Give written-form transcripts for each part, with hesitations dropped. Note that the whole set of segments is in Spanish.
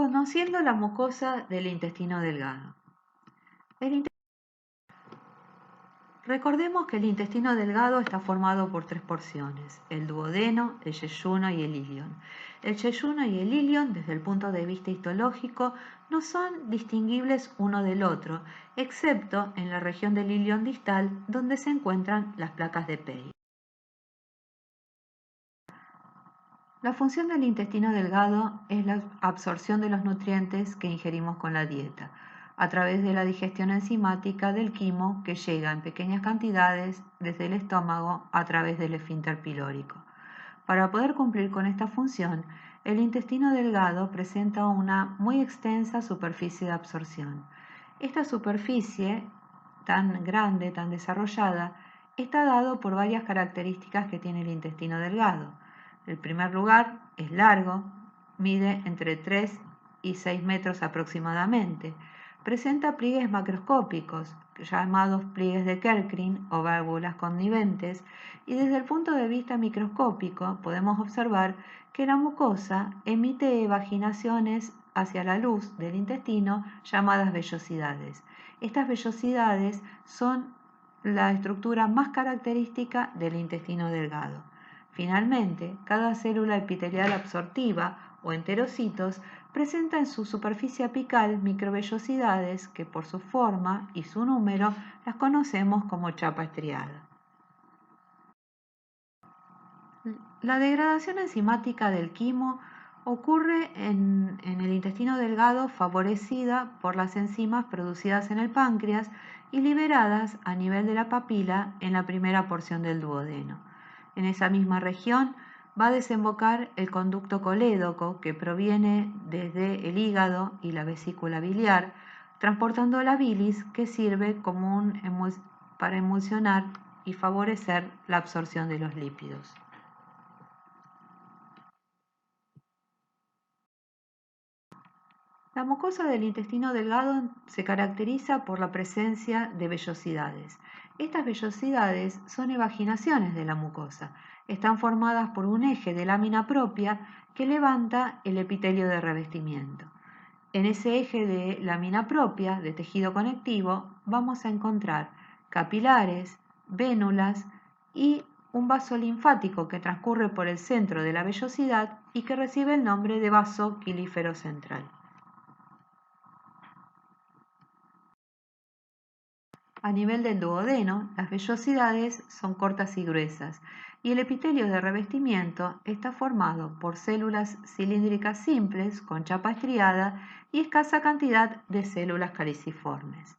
Conociendo la mucosa del intestino delgado. Recordemos que el intestino delgado está formado por tres porciones: el duodeno, el yeyuno y el ilion. El yeyuno y el ilion, desde el punto de vista histológico, no son distinguibles uno del otro, excepto en la región del ilion distal, donde se encuentran las placas de Pey. La función del intestino delgado es la absorción de los nutrientes que ingerimos con la dieta, a través de la digestión enzimática del quimo que llega en pequeñas cantidades desde el estómago a través del esfínter pilórico. Para poder cumplir con esta función, el intestino delgado presenta una muy extensa superficie de absorción. Esta superficie, tan grande, tan desarrollada, está dado por varias características que tiene el intestino delgado. En primer lugar, es largo, mide entre 3 y 6 metros aproximadamente. Presenta pliegues macroscópicos, llamados pliegues de Kerckrin o válvulas conniventes, y desde el punto de vista microscópico podemos observar que la mucosa emite evaginaciones hacia la luz del intestino llamadas vellosidades. Estas vellosidades son la estructura más característica del intestino delgado. Finalmente, cada célula epitelial absortiva o enterocitos presenta en su superficie apical microvellosidades que por su forma y su número las conocemos como chapa estriada. La degradación enzimática del quimo ocurre en el intestino delgado, favorecida por las enzimas producidas en el páncreas y liberadas a nivel de la papila en la primera porción del duodeno. En esa misma región va a desembocar el conducto colédoco, que proviene desde el hígado y la vesícula biliar, transportando la bilis, que sirve como para emulsionar y favorecer la absorción de los lípidos. La mucosa del intestino delgado se caracteriza por la presencia de vellosidades. Estas vellosidades son evaginaciones de la mucosa. Están formadas por un eje de lámina propia que levanta el epitelio de revestimiento. En ese eje de lámina propia, de tejido conectivo, vamos a encontrar capilares, vénulas y un vaso linfático que transcurre por el centro de la vellosidad y que recibe el nombre de vaso quilífero central. A nivel del duodeno, las vellosidades son cortas y gruesas, y el epitelio de revestimiento está formado por células cilíndricas simples con chapa estriada y escasa cantidad de células caliciformes.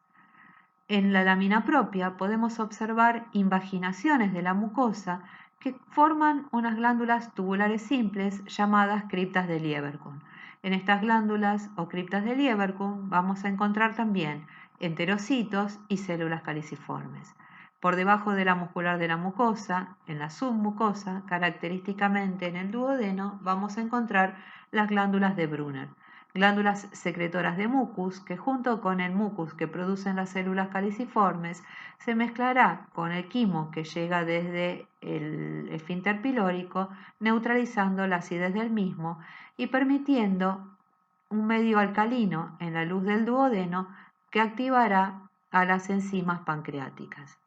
En la lámina propia podemos observar invaginaciones de la mucosa que forman unas glándulas tubulares simples llamadas criptas de Lieberkühn. En estas glándulas o criptas de Lieberkühn vamos a encontrar también enterocitos y células caliciformes. Por debajo de la muscular de la mucosa, en la submucosa, característicamente en el duodeno, vamos a encontrar las glándulas de Brunner, glándulas secretoras de mucus que junto con el mucus que producen las células caliciformes se mezclará con el quimo que llega desde el esfínter pilórico, neutralizando la acidez del mismo y permitiendo un medio alcalino en la luz del duodeno que activará a las enzimas pancreáticas.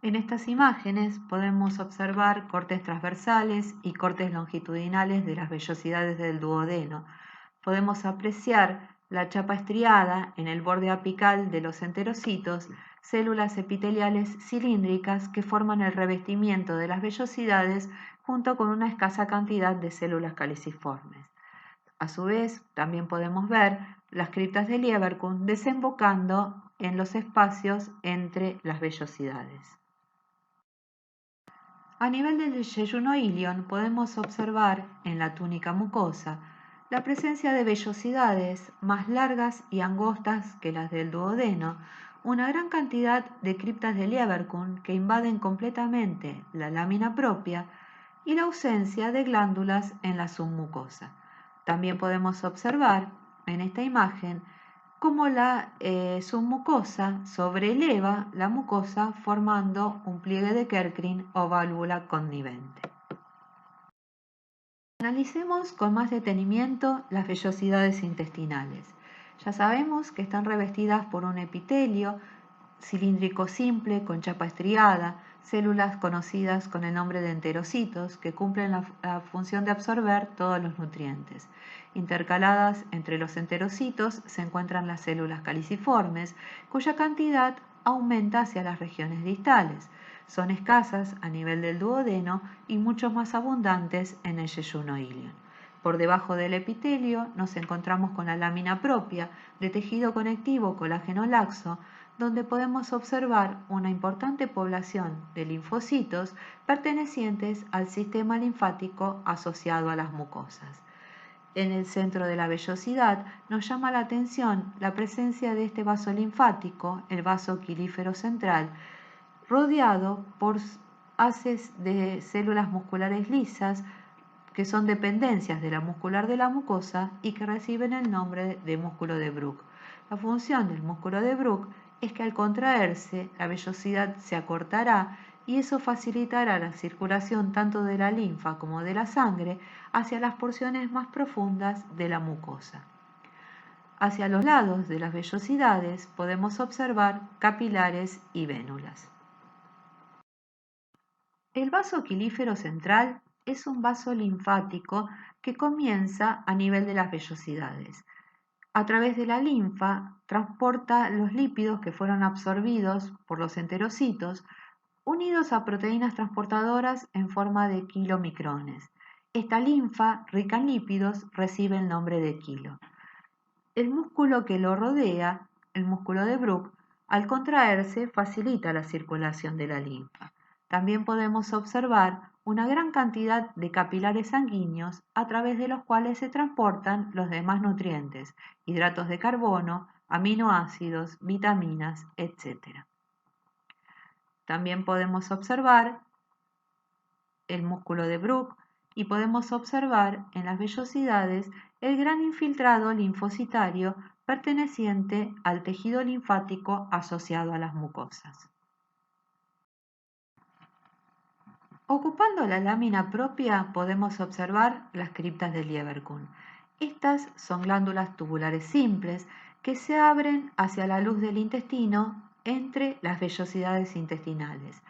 En estas imágenes podemos observar cortes transversales y cortes longitudinales de las vellosidades del duodeno. Podemos apreciar la chapa estriada en el borde apical de los enterocitos, células epiteliales cilíndricas que forman el revestimiento de las vellosidades junto con una escasa cantidad de células caliciformes. A su vez, también podemos ver las criptas de Lieberkühn desembocando en los espacios entre las vellosidades. A nivel del yeyuno ilion podemos observar en la túnica mucosa la presencia de vellosidades más largas y angostas que las del duodeno, una gran cantidad de criptas de Lieberkühn que invaden completamente la lámina propia y la ausencia de glándulas en la submucosa. También podemos observar en esta imagen cómo la submucosa sobreleva la mucosa formando un pliegue de Kerckrin o válvula connivente. Analicemos con más detenimiento las vellosidades intestinales. Ya sabemos que están revestidas por un epitelio cilíndrico simple con chapa estriada, células conocidas con el nombre de enterocitos que cumplen la función de absorber todos los nutrientes. Intercaladas entre los enterocitos se encuentran las células caliciformes, cuya cantidad aumenta hacia las regiones distales. Son escasas a nivel del duodeno y mucho más abundantes en el yeyuno ilion. Por debajo del epitelio nos encontramos con la lámina propia de tejido conectivo colágeno laxo, donde podemos observar una importante población de linfocitos pertenecientes al sistema linfático asociado a las mucosas. En el centro de la vellosidad nos llama la atención la presencia de este vaso linfático, el vaso quilífero central, rodeado por haces de células musculares lisas que son dependencias de la muscular de la mucosa y que reciben el nombre de músculo de Bruch. La función del músculo de Bruch es que al contraerse la vellosidad se acortará y eso facilitará la circulación tanto de la linfa como de la sangre hacia las porciones más profundas de la mucosa. Hacia los lados de las vellosidades podemos observar capilares y vénulas. El vaso quilífero central es un vaso linfático que comienza a nivel de las vellosidades. A través de la linfa transporta los lípidos que fueron absorbidos por los enterocitos unidos a proteínas transportadoras en forma de kilomicrones. Esta linfa, rica en lípidos, recibe el nombre de quilo. El músculo que lo rodea, el músculo de Bruch, al contraerse facilita la circulación de la linfa. También podemos observar una gran cantidad de capilares sanguíneos a través de los cuales se transportan los demás nutrientes, hidratos de carbono, aminoácidos, vitaminas, etc. También podemos observar el músculo de Bruch y podemos observar en las vellosidades el gran infiltrado linfocitario perteneciente al tejido linfático asociado a las mucosas. Ocupando la lámina propia podemos observar las criptas de Lieberkühn. Estas son glándulas tubulares simples que se abren hacia la luz del intestino entre las vellosidades intestinales.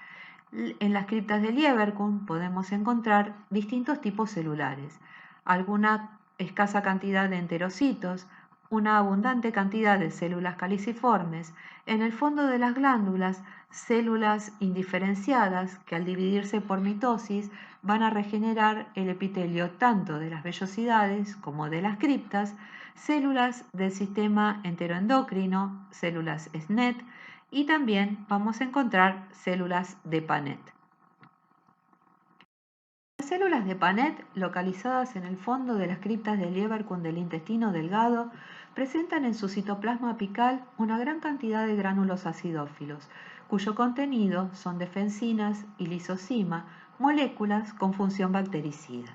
En las criptas de Lieberkühn podemos encontrar distintos tipos celulares, alguna escasa cantidad de enterocitos, una abundante cantidad de células caliciformes, en el fondo de las glándulas, células indiferenciadas que al dividirse por mitosis van a regenerar el epitelio tanto de las vellosidades como de las criptas, células del sistema enteroendocrino, células SNET, y también vamos a encontrar células de Panet. Las células de Panet, localizadas en el fondo de las criptas de Lieberkühn del intestino delgado, presentan en su citoplasma apical una gran cantidad de gránulos acidófilos, cuyo contenido son defensinas y lisocima, moléculas con función bactericida.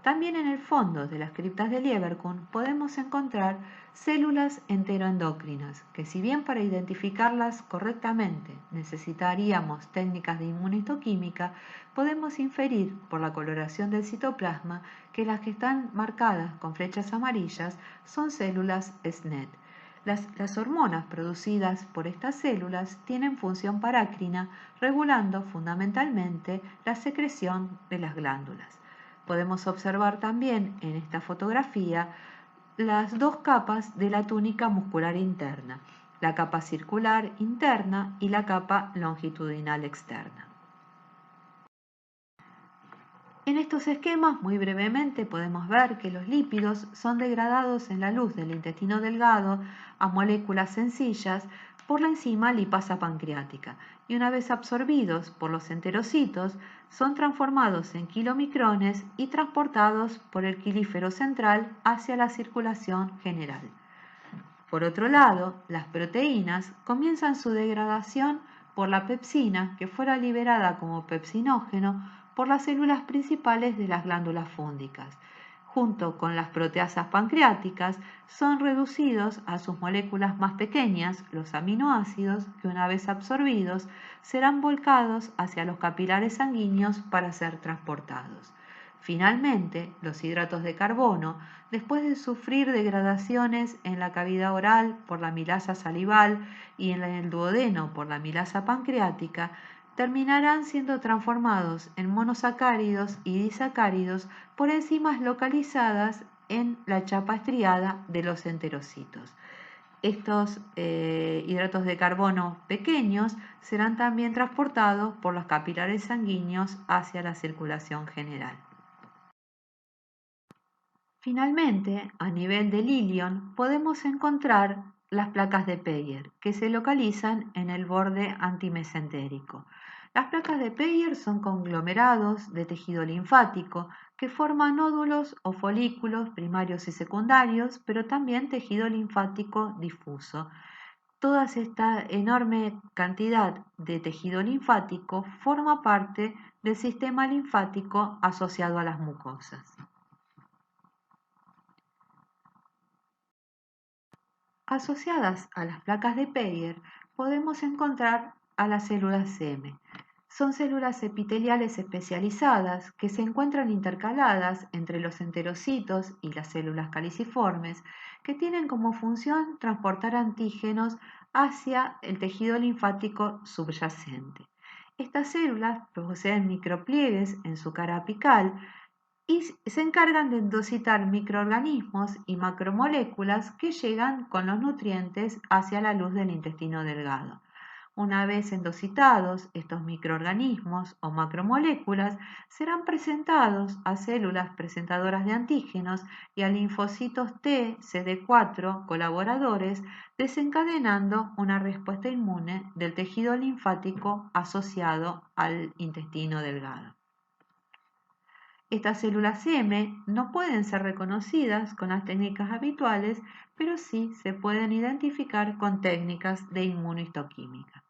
También en el fondo de las criptas de Lieberkühn podemos encontrar células enteroendocrinas, que si bien para identificarlas correctamente necesitaríamos técnicas de inmunistoquímica, podemos inferir por la coloración del citoplasma que las que están marcadas con flechas amarillas son células SNET. Las hormonas producidas por estas células tienen función parácrina, regulando fundamentalmente la secreción de las glándulas. Podemos observar también en esta fotografía las dos capas de la túnica muscular interna, la capa circular interna y la capa longitudinal externa. En estos esquemas, muy brevemente, podemos ver que los lípidos son degradados en la luz del intestino delgado a moléculas sencillas por la enzima lipasa pancreática y una vez absorbidos por los enterocitos son transformados en kilomicrones y transportados por el quilífero central hacia la circulación general. Por otro lado, las proteínas comienzan su degradación por la pepsina que fuera liberada como pepsinógeno por las células principales de las glándulas fúngicas. Junto con las proteasas pancreáticas, son reducidos a sus moléculas más pequeñas, los aminoácidos, que una vez absorbidos serán volcados hacia los capilares sanguíneos para ser transportados. Finalmente, los hidratos de carbono, después de sufrir degradaciones en la cavidad oral por la amilasa salival y en el duodeno por la amilasa pancreática, terminarán siendo transformados en monosacáridos y disacáridos por enzimas localizadas en la chapa estriada de los enterocitos. Estos hidratos de carbono pequeños serán también transportados por los capilares sanguíneos hacia la circulación general. Finalmente, a nivel del ilion, podemos encontrar las placas de Peyer, que se localizan en el borde antimesentérico. Las placas de Peyer son conglomerados de tejido linfático que forman nódulos o folículos primarios y secundarios, pero también tejido linfático difuso. Toda esta enorme cantidad de tejido linfático forma parte del sistema linfático asociado a las mucosas. Asociadas a las placas de Peyer podemos encontrar a las células M. Son células epiteliales especializadas que se encuentran intercaladas entre los enterocitos y las células caliciformes que tienen como función transportar antígenos hacia el tejido linfático subyacente. Estas células poseen micropliegues en su cara apical y se encargan de endocitar microorganismos y macromoléculas que llegan con los nutrientes hacia la luz del intestino delgado. Una vez endocitados, estos microorganismos o macromoléculas serán presentados a células presentadoras de antígenos y a linfocitos T, CD4 colaboradores, desencadenando una respuesta inmune del tejido linfático asociado al intestino delgado. Estas células M no pueden ser reconocidas con las técnicas habituales, pero sí se pueden identificar con técnicas de inmunohistoquímica.